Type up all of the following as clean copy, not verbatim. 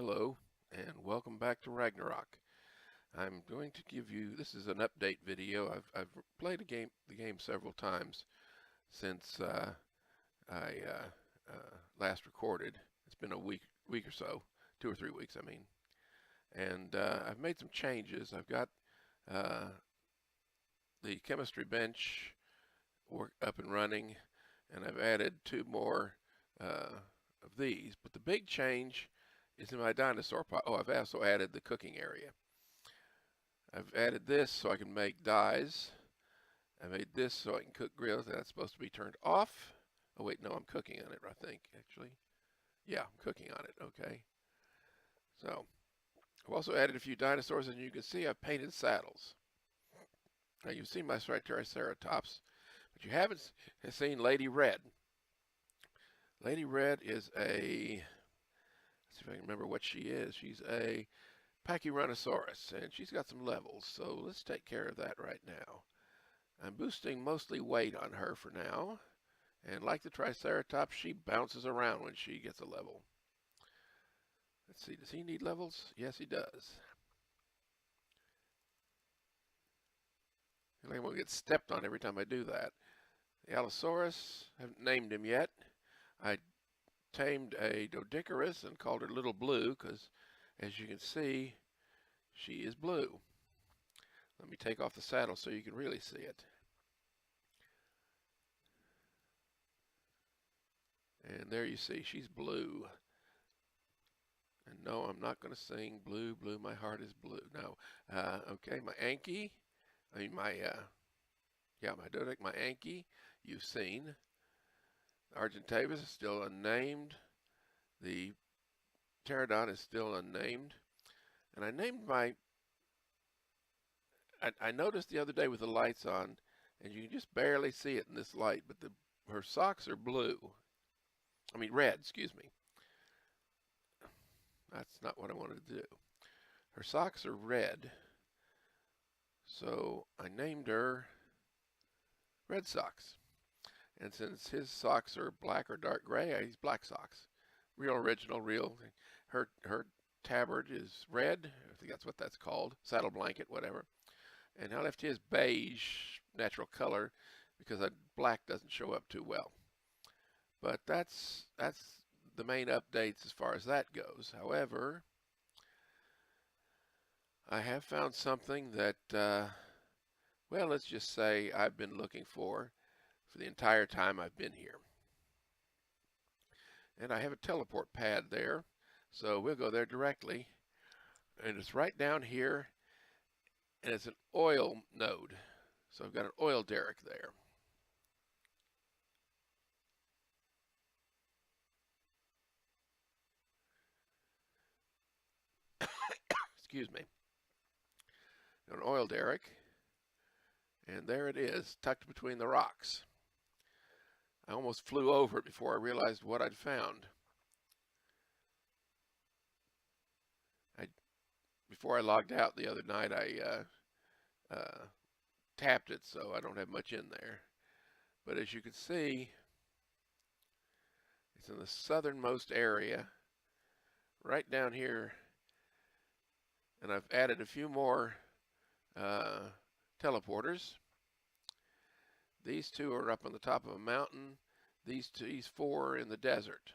Hello, and welcome back to Ragnarok. I'm going to give you, this is an update video. I've played the game several times since I last recorded. It's been a week or so, 2 or 3 weeks, I mean. And I've made some changes. I've got the chemistry bench up and running, and I've added 2 more of these. But the big change is in my dinosaur pot. Oh, I've also added the cooking area. I've added this so I can make dyes. I made this so I can cook grills. That's supposed to be turned off. Oh wait, no, I'm cooking on it, I think, actually. Yeah, I'm cooking on it, okay. So, I've also added a few dinosaurs, and you can see I've painted saddles. Now, you've seen my Triceratops, but you haven't seen Lady Red. Lady Red is a, let's see if I can remember what she is. She's a Pachyrhinosaurus, and she's got some levels, so let's take care of that right now. I'm boosting mostly weight on her for now, and like the Triceratops, she bounces around when she gets a level. Let's see, does he need levels? Yes, he does. I think I'm going to get stepped on every time I do that. The Allosaurus, I haven't named him yet. I tamed a Doedicurus and called her Little Blue because, as you can see, she is blue. Let me take off the saddle so you can really see it. And there you see, she's blue. And no, I'm not going to sing Blue, Blue, My Heart is Blue. No. Okay, my Anki, my Doedic, my Anki, you've seen. Argentavis is still unnamed. The Pterodon is still unnamed. And I named I noticed the other day with the lights on, and you can just barely see it in this light, but her socks are blue. I mean red, excuse me. That's not what I wanted to do. Her socks are red, so I named her Red Socks. And since his socks are black or dark gray, he's Black Socks. Real original, real. Her tabard is red. I think that's what that's called. Saddle blanket, whatever. And I left his beige natural color because black doesn't show up too well. But that's the main updates as far as that goes. However, I have found something that, well, let's just say I've been looking for the entire time I've been here. And I have a teleport pad there, so we'll go there directly. And it's right down here, and it's an oil node. So I've got an oil derrick there. Excuse me. An oil derrick, and there it is, tucked between the rocks. I almost flew over it before I realized what I'd found. Before I logged out the other night, I tapped it, so I don't have much in there. But as you can see, it's in the southernmost area, right down here. And I've added a few more teleporters. These 2 are up on the top of a mountain. These 4 are in the desert.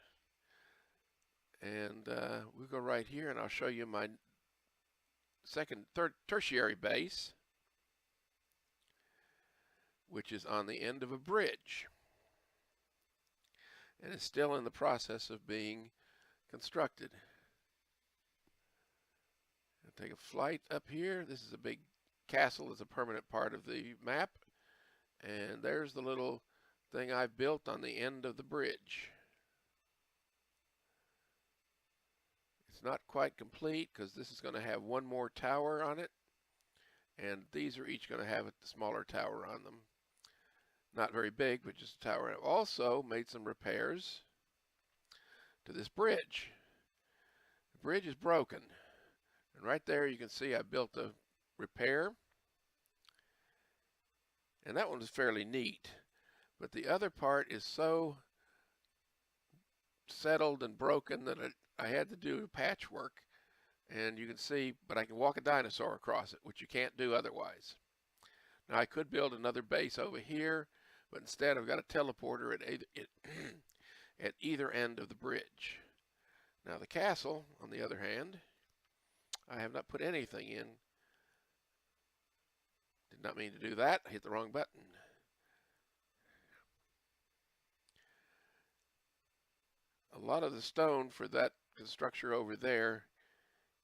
And we'll go right here, and I'll show you my tertiary base, which is on the end of a bridge. And it's still in the process of being constructed. I'll take a flight up here. This is a big castle that's a permanent part of the map. And there's the little thing I built on the end of the bridge. It's not quite complete because this is going to have 1 more tower on it. And these are each going to have a smaller tower on them. Not very big, but just a tower. I've also made some repairs to this bridge. The bridge is broken. And right there you can see I built a repair. And that one is fairly neat. But the other part is so settled and broken that I had to do patchwork, and you can see, but I can walk a dinosaur across it, which you can't do otherwise. Now I could build another base over here, but instead I've got a teleporter at either end of the bridge. Now the castle, on the other hand, I have not put anything in. Did not mean to do that. I hit the wrong button. A lot of the stone for that structure over there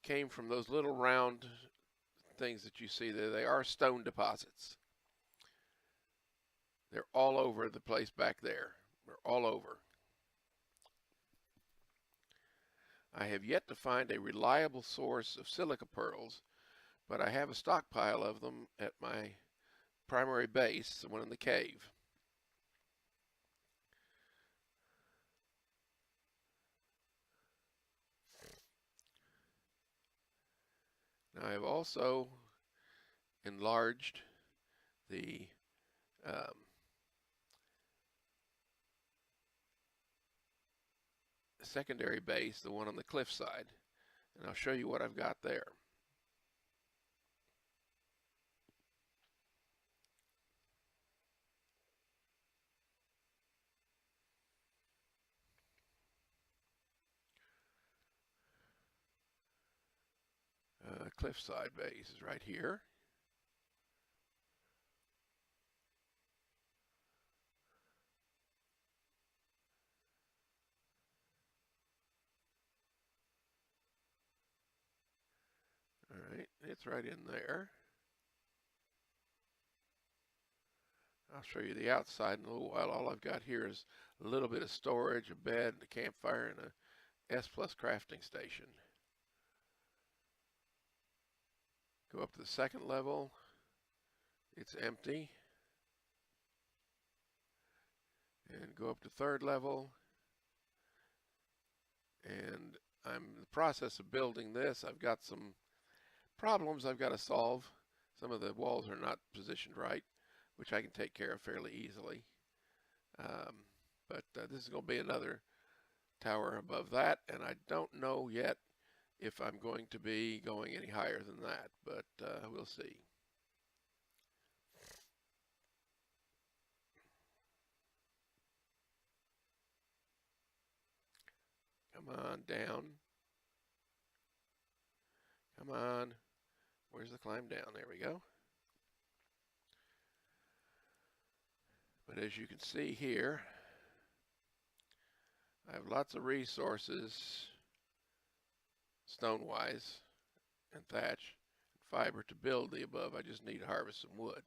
came from those little round things that you see there. They are stone deposits. They're all over the place back there. They're all over. I have yet to find a reliable source of silica pearls, but I have a stockpile of them at my primary base, the one in the cave. Now I have also enlarged the secondary base, the one on the cliffside, and I'll show you what I've got there. Cliffside base is right here. All right, it's right in there. I'll show you the outside in a little while. All I've got here is a little bit of storage, a bed, a campfire, and a S+ crafting station. Go up to the second level. It's empty. And go up to third level. And I'm in the process of building this. I've got some problems I've got to solve. Some of the walls are not positioned right, which I can take care of fairly easily. But this is going to be another tower above that, and I don't know yet if I'm going to be going any higher than that, but we'll see. Come on, down. Come on. Where's the climb down? There we go. But as you can see here, I have lots of resources, stone-wise, and thatch, and fiber to build the above. I just need to harvest some wood.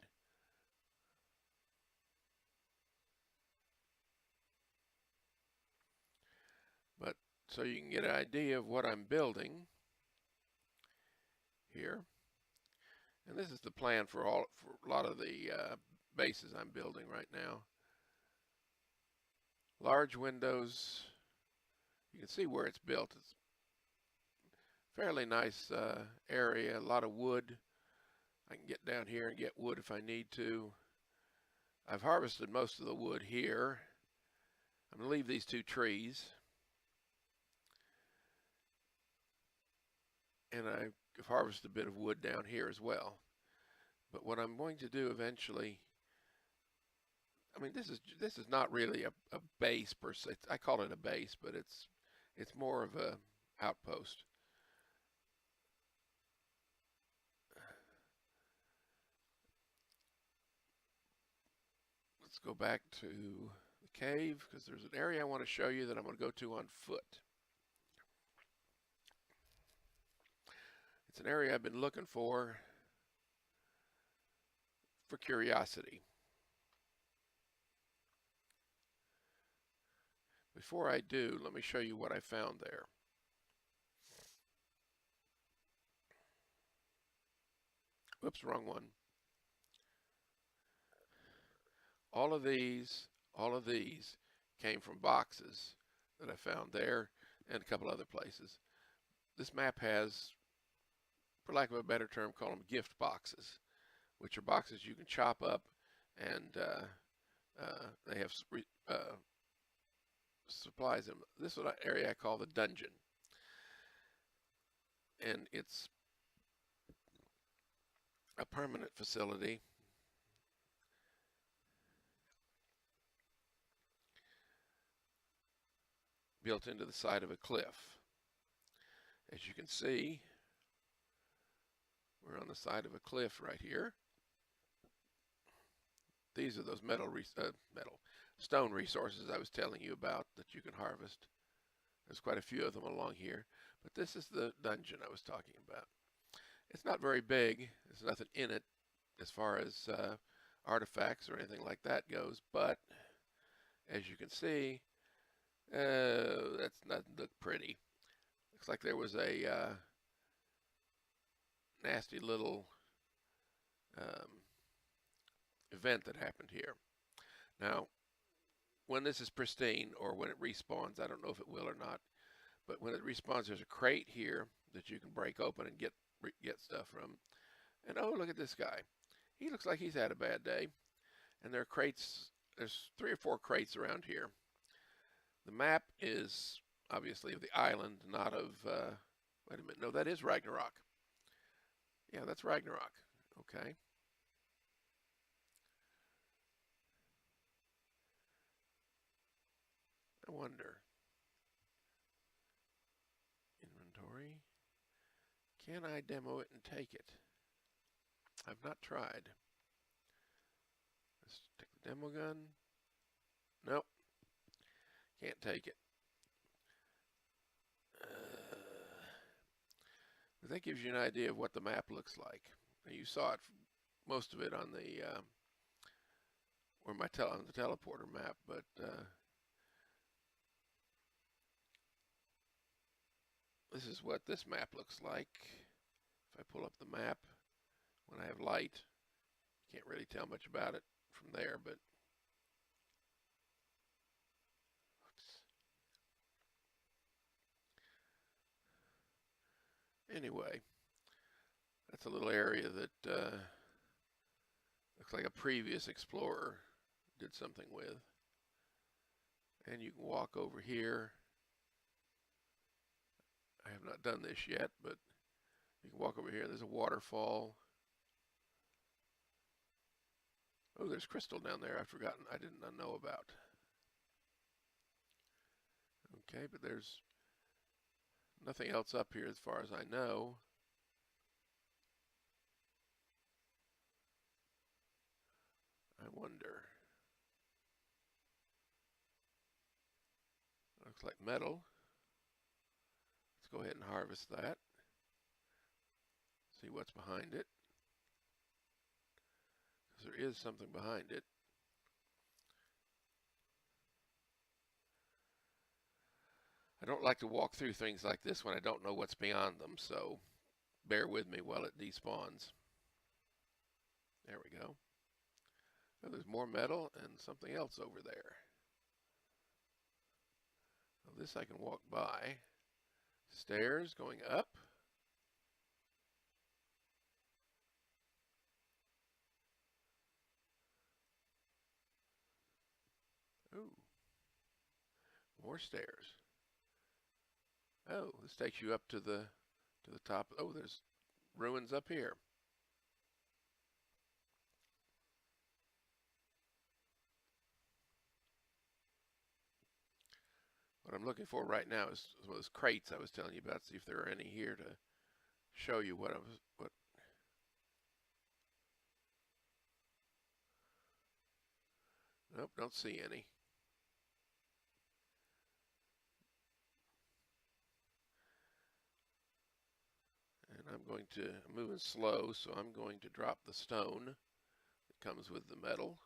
But so you can get an idea of what I'm building here. And this is the plan for a lot of the bases I'm building right now. Large windows. You can see where it's built. It's a fairly nice area, a lot of wood. I can get down here and get wood if I need to. I've harvested most of the wood here. I'm going to leave these 2 trees. And I've harvested a bit of wood down here as well. But what I'm going to do eventually, I mean, this is not really a base per se. I call it a base, but it's more of a outpost. Let's go back to the cave, because there's an area I want to show you that I'm going to go to on foot. It's an area I've been looking for curiosity. Before I do, let me show you what I found there. Whoops, wrong one. All of these came from boxes that I found there and a couple other places. This map has, for lack of a better term, call them gift boxes, which are boxes you can chop up, and they have supplies in them. This is an area I call the dungeon. and it's a permanent facility. Built into the side of a cliff. As you can see, we're on the side of a cliff right here. These are those stone resources I was telling you about that you can harvest. There's quite a few of them along here, but this is the dungeon I was talking about. It's not very big. There's nothing in it as far as artifacts or anything like that goes, but as you can see, that's doesn't look pretty. Looks like there was a nasty little event that happened here. Now, when this is pristine, or when it respawns, I don't know if it will or not, but when it respawns, there's a crate here that you can break open and get stuff from. And oh, look at this guy. He looks like he's had a bad day. And there are crates, there's 3 or 4 crates around here. The map is obviously of the island, not of, wait a minute, no, that is Ragnarok. Yeah, that's Ragnarok. Okay. I wonder. Inventory. Can I demo it and take it? I've not tried. Let's take the demo gun. Nope. Can't take it. But that gives you an idea of what the map looks like. Now, you saw it, most of it on the on the teleporter map, but this is what this map looks like. If I pull up the map when I have light, you can't really tell much about it from there, but anyway, that's a little area that looks like a previous explorer did something with. And you can walk over here. I have not done this yet, but you can walk over here. There's a waterfall. Oh, there's crystal down there. I've forgotten. I did not know about. Okay, but there's nothing else up here as far as I know. I wonder. Looks like metal. Let's go ahead and harvest that. See what's behind it. Because there is something behind it. I don't like to walk through things like this when I don't know what's beyond them, so bear with me while it despawns. There we go. Oh, there's more metal and something else over there. Well, this I can walk by. Stairs going up. Ooh. More stairs. Oh, this takes you up to the top. Oh, there's ruins up here. What I'm looking for right now is one of those crates I was telling you about. See if there are any here to show you what. Nope, don't see any. And I'm moving slow, so I'm going to drop the stone that comes with the metal,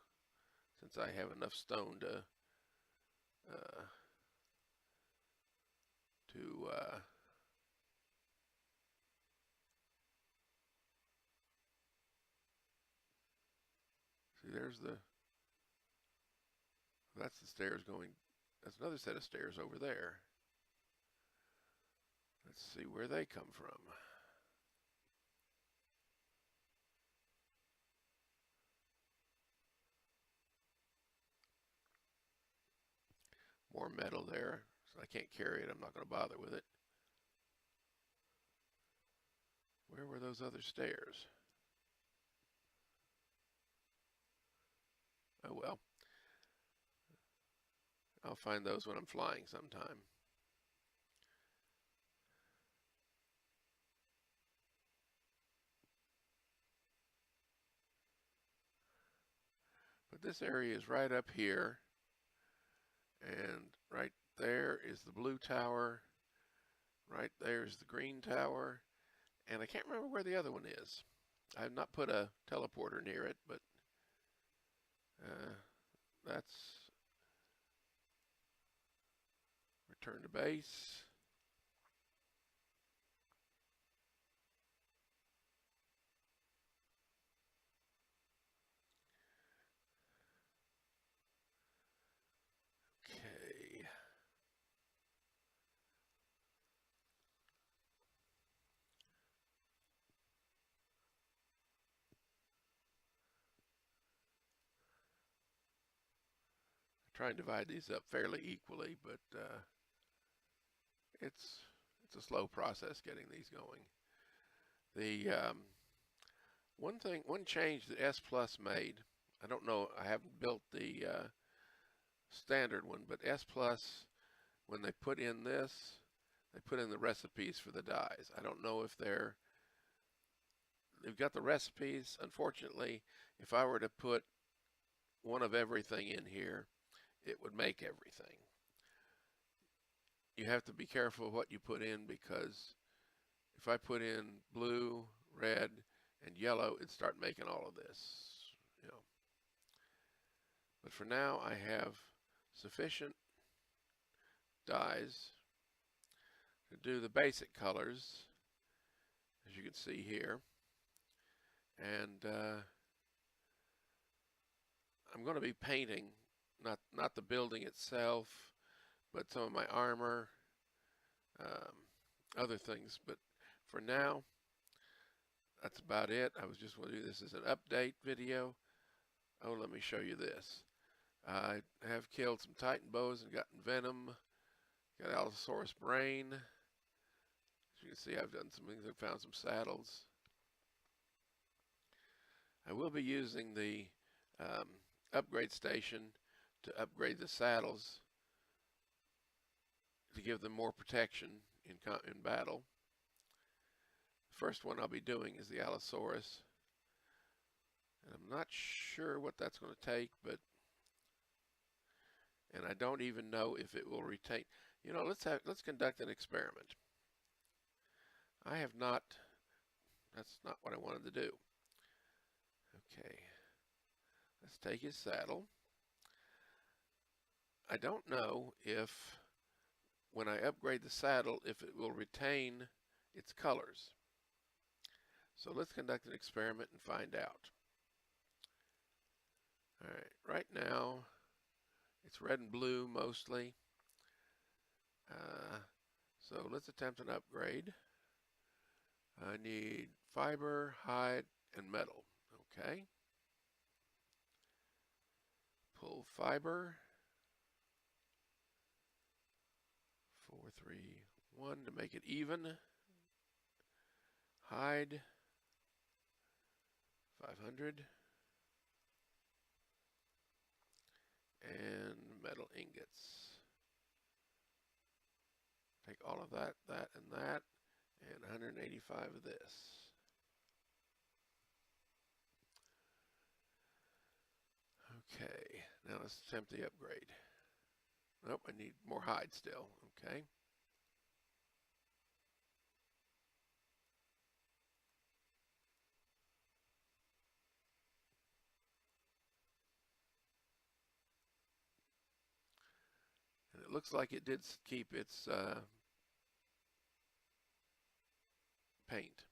since I have enough stone to see, that's the stairs going, that's another set of stairs over there. Let's see where they come from. More metal there, so I can't carry it. I'm not going to bother with it. Where were those other stairs? Oh well. I'll find those when I'm flying sometime. But this area is right up here, and right there is the blue tower, right there is the green tower, and I can't remember where the other one is. I have not put a teleporter near it, but that's return to base. Okay. Try and divide these up fairly equally, but it's a slow process getting these going. The one change that S Plus made, I don't know, I haven't built the standard one, but S Plus, when they put in this, they put in the recipes for the dyes. I don't know if they've got the recipes. Unfortunately, if I were to put one of everything in here, it would make everything. You have to be careful what you put in, because if I put in blue, red, and yellow, it'd start making all of this, you know. But for now, I have sufficient dyes to do the basic colors, as you can see here. And I'm going to be painting not the building itself, but some of my armor, other things. But for now, that's about it. I was just going to do this as an update video. Oh, let me show you this. I have killed some Titan bows and gotten venom. Got Allosaurus brain. As you can see, I've done some things. I've found some saddles. I will be using the upgrade station to upgrade the saddles to give them more protection in battle. The first one I'll be doing is the Allosaurus, and I'm not sure what that's going to take, and I don't even know if it will retain. You know, let's conduct an experiment. I have not. That's not what I wanted to do. Okay, let's take his saddle. I don't know if, when I upgrade the saddle, if it will retain its colors. So let's conduct an experiment and find out. All right, right now it's red and blue mostly. So let's attempt an upgrade. I need fiber, hide, and metal. Okay. Pull fiber. 4, 3, 1 to make it even. Hide. 500. And metal ingots. Take all of that, and that, and 185 of this. Okay, now let's attempt the upgrade. Nope, I need more hide still. Okay. And it looks like it did keep its paint.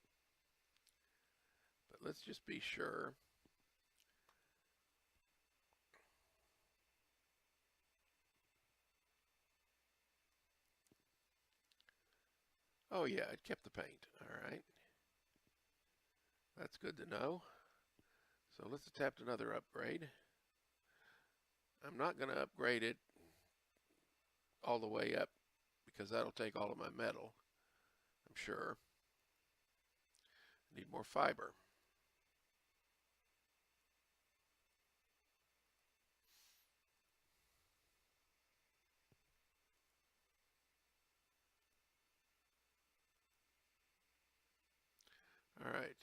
But let's just be sure. Oh yeah, it kept the paint. All right. That's good to know. So let's attempt another upgrade. I'm not going to upgrade it all the way up, because that'll take all of my metal, I'm sure. Need more fiber. All right.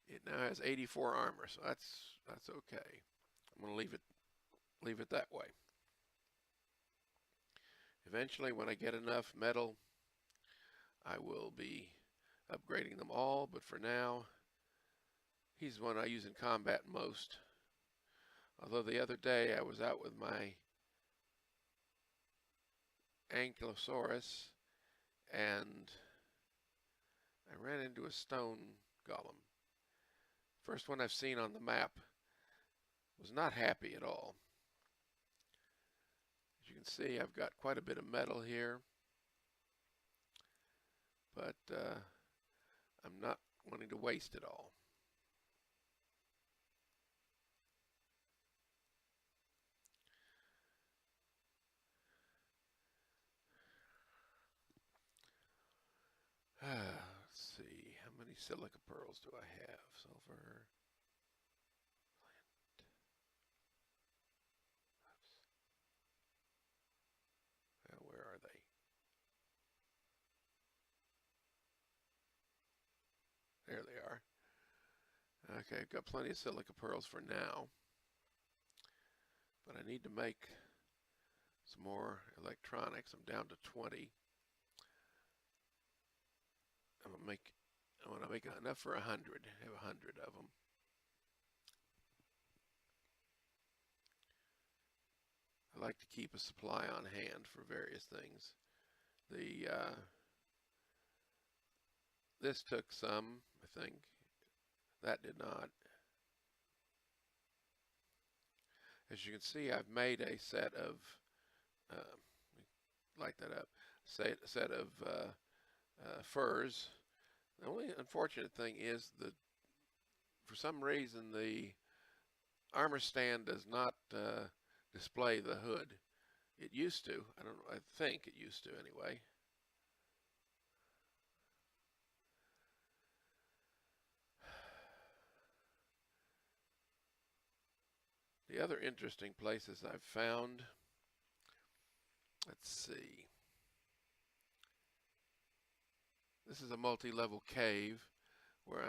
It now has 84 armor, so that's okay. I'm going to leave it that way. Eventually, when I get enough metal, I will be upgrading them all, but for now, he's the one I use in combat most. Although the other day I was out with my Ankylosaurus and I ran into a stone golem. First one I've seen on the map. Was not happy at all. As you can see, I've got quite a bit of metal here, but I'm not wanting to waste it all. Let's see, how many silica pearls do I have? Silver, flint. Where are they? There they are. Okay, I've got plenty of silica pearls for now, but I need to make some more electronics. I'm down to 20. I want to make enough for 100. I have 100 of them. I like to keep a supply on hand for various things. This took some, I think. That did not. As you can see, I've made a set of, light that up, set of furs. The only unfortunate thing is that for some reason the armor stand does not display the hood. It used to. I don't know. I think it used to anyway. The other interesting places I've found, let's see. This is a multi-level cave where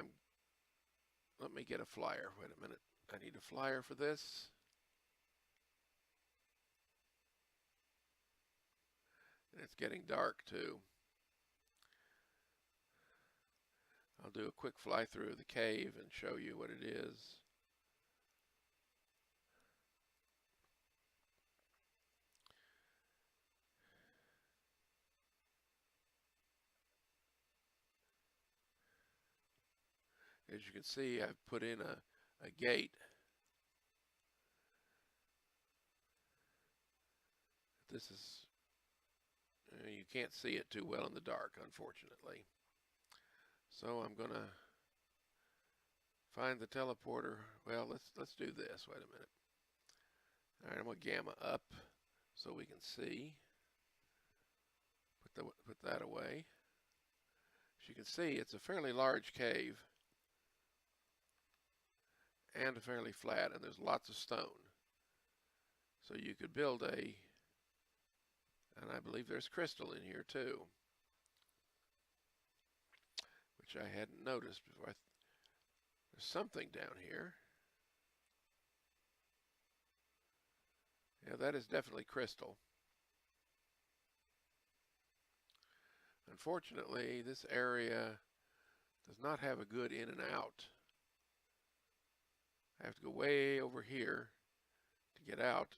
let me get a flyer. Wait a minute. I need a flyer for this. And it's getting dark too. I'll do a quick fly through the cave and show you what it is. As you can see, I've put in a gate. This is, you can't see it too well in the dark, unfortunately. So I'm going to find the teleporter. Well, let's do this. Wait a minute. All right, I'm going to gamma up so we can see. Put that away. As you can see, it's a fairly large cave and fairly flat, and there's lots of stone. So you could build and I believe there's crystal in here too, which I hadn't noticed before. There's something down here. Yeah, that is definitely crystal. Unfortunately, this area does not have a good in and out. I have to go way over here to get out.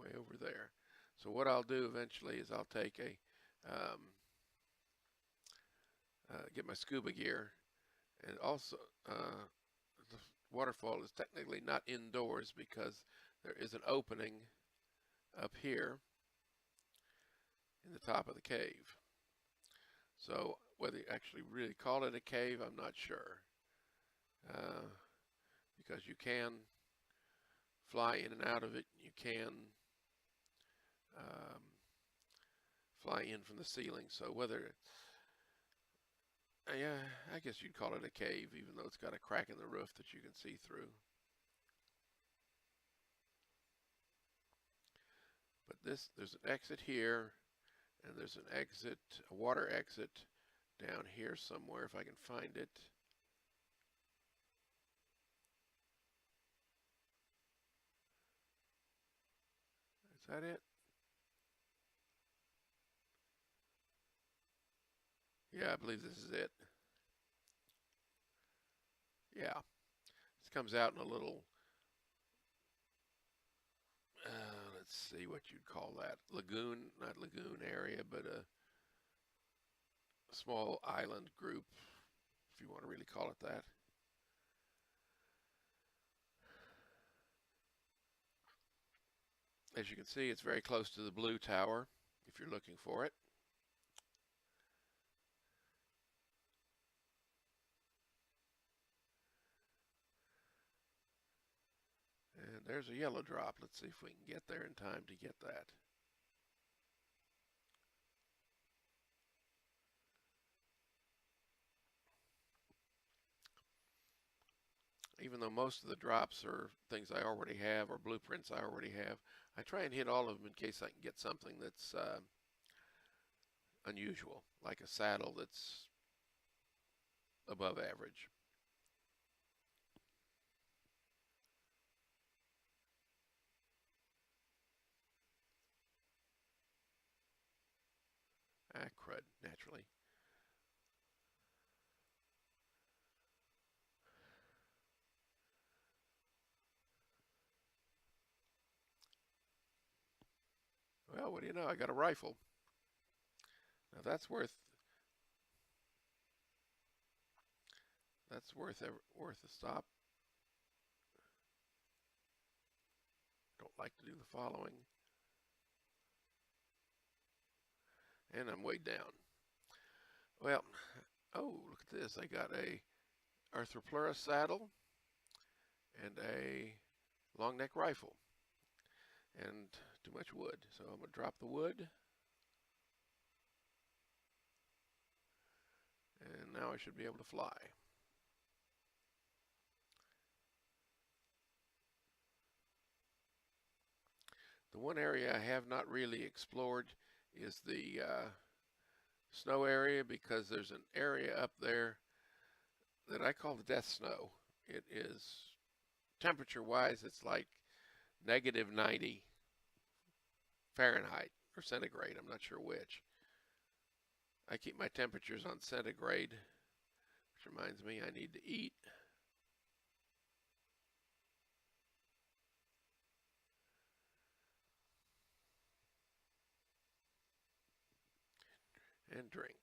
Way over there. So what I'll do eventually is I'll take get my scuba gear, and also the waterfall is technically not indoors because there is an opening up here in the top of the cave. So whether you actually really call it a cave, I'm not sure, because you can fly in and out of it. You can fly in from the ceiling. So whether Yeah, I guess you'd call it a cave, even though it's got a crack in the roof that you can see through. But there's an exit here, and there's an exit, a water exit down here somewhere if I can find it. Is that it? Yeah, I believe this is it. Yeah, this comes out in a little, let's see what you'd call that. Lagoon, not lagoon area, but a small island group, if you want to really call it that. As you can see, it's very close to the blue tower, if you're looking for it. And there's a yellow drop. Let's see if we can get there in time to get that. Even though most of the drops are things I already have or blueprints I already have, I try and hit all of them in case I can get something that's unusual, like a saddle that's above average. Ah, crud, naturally. Well, what do you know? I got a rifle. Now that's worth a stop. Don't like to do the following. And I'm way down. Well, oh, look at this. I got a Arthroplurus saddle and a long neck rifle and too much wood. So I'm going to drop the wood. And now I should be able to fly. The one area I have not really explored is the snow area, because there's an area up there that I call the death snow. It is, temperature-wise, it's like -90 Fahrenheit or centigrade. I'm not sure which. I keep my temperatures on centigrade, which reminds me I need to eat. And drink.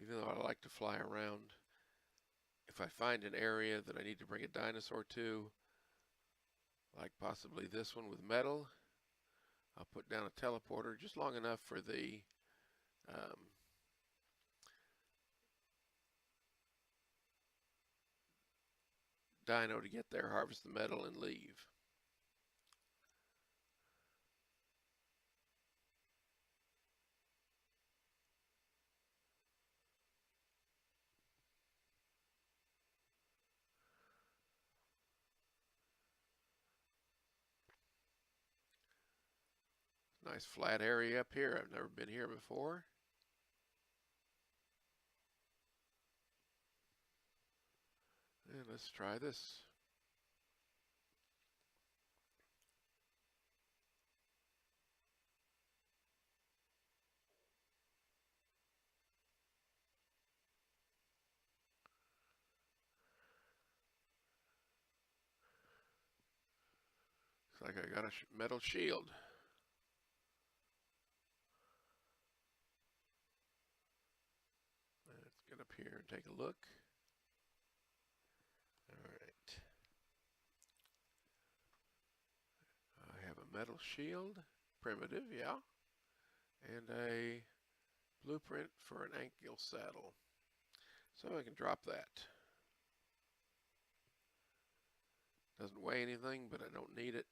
Even though I like to fly around, if I find an area that I need to bring a dinosaur to, like possibly this one with metal, I'll put down a teleporter just long enough for the dino to get there, harvest the metal, and leave. Nice flat area up here. I've never been here before. And let's try this. Looks like I got a metal shield. Let's get up here and take a look. All right. I have a metal shield, primitive, yeah, and a blueprint for an ankle saddle. So I can drop that. Doesn't weigh anything, but I don't need it.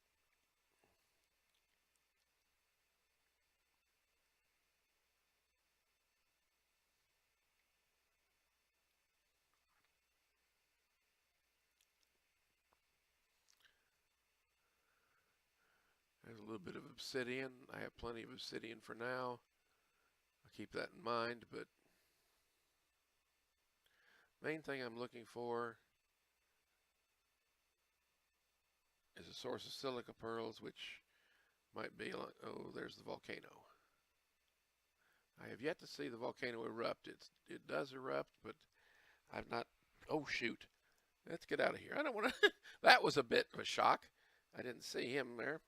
There's a little bit of obsidian. I have plenty of obsidian for now. I'll keep that in mind, but main thing I'm looking for is a source of silica pearls, which might be like, oh, there's the volcano. I have yet to see the volcano erupt. It does erupt, but I've not. Oh shoot! Let's get out of here. I don't want to. That was a bit of a shock. I didn't see him there.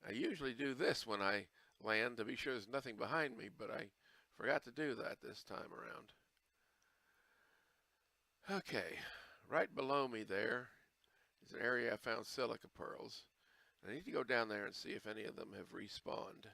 I usually do this when I land to be sure there's nothing behind me, but I forgot to do that this time around. Okay, right below me there is an area I found silica pearls. I need to go down there and see if any of them have respawned.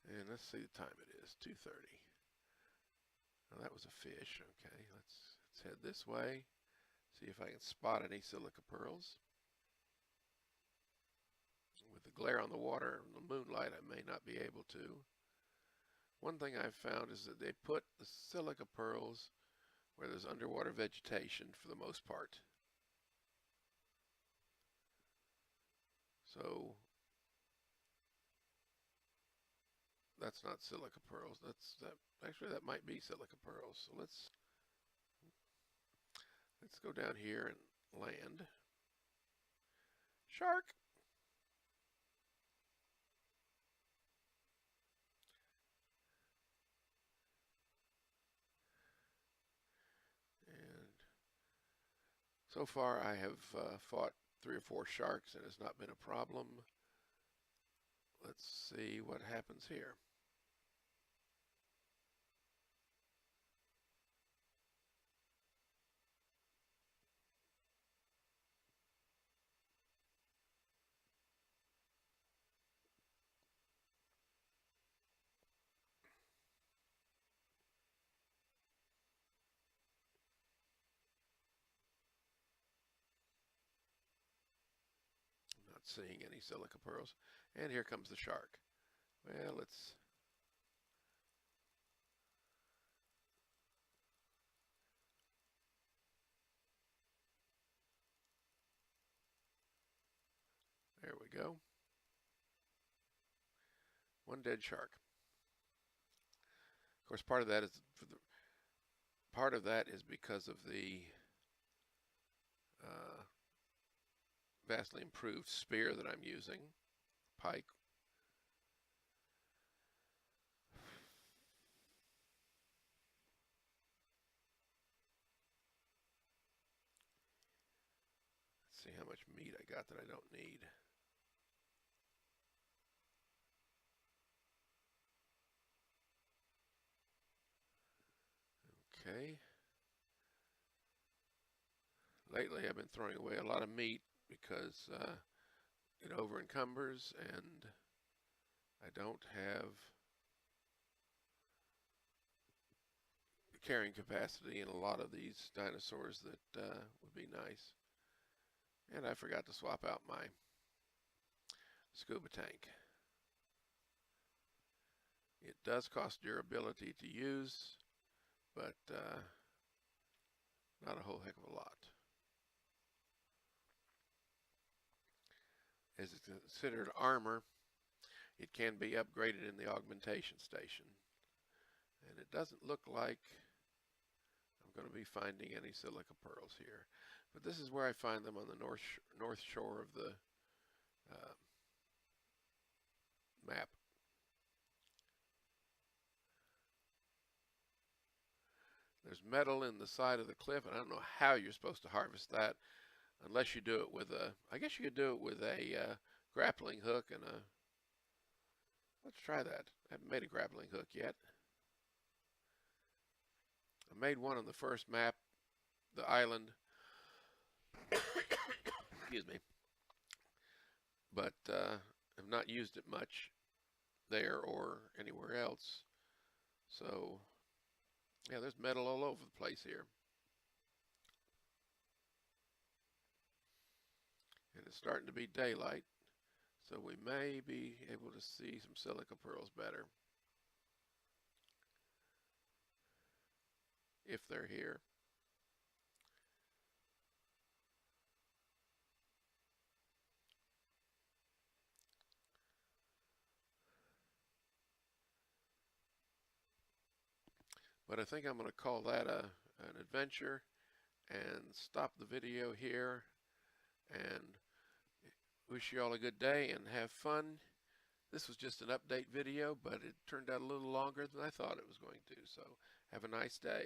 And let's see the time it is, 2:30. Now that was a fish. Okay, let's head this way. See if I can spot any silica pearls. With the glare on the water and the moonlight, I may not be able to. One thing I've found is that they put the silica pearls where there's underwater vegetation for the most part. So that's not silica pearls. Actually that might be silica pearls. So let's go down here and land. Shark. And so far I have fought 3 or 4 sharks and it's not been a problem. Let's see what happens here. Not seeing any silica pearls. And here comes the shark. Well, let's there we go. One dead shark. Of course, part of that is because of the vastly improved spear that I'm using, pike. Let's see how much meat I got that I don't need. Okay. Lately I've been throwing away a lot of meat because it over encumbers and I don't have the carrying capacity in a lot of these dinosaurs that would be nice. And I forgot to swap out my scuba tank. It does cost durability to use, but not a whole heck of a lot. As it's considered armor, it can be upgraded in the augmentation station. And it doesn't look like I'm going to be finding any silica pearls here. But this is where I find them on the north shore of the map. There's metal in the side of the cliff, and I don't know how you're supposed to harvest that unless you do it with a, I guess you could do it with a grappling hook and a, let's try that. I haven't made a grappling hook yet. I made one on the first map, the island, excuse me, but have not used it much there or anywhere else. So yeah, there's metal all over the place here. And it's starting to be daylight, so we may be able to see some silica pearls better, if they're here. But I think I'm going to call that an adventure and stop the video here and wish you all a good day and have fun. This was just an update video, but it turned out a little longer than I thought it was going to, so have a nice day.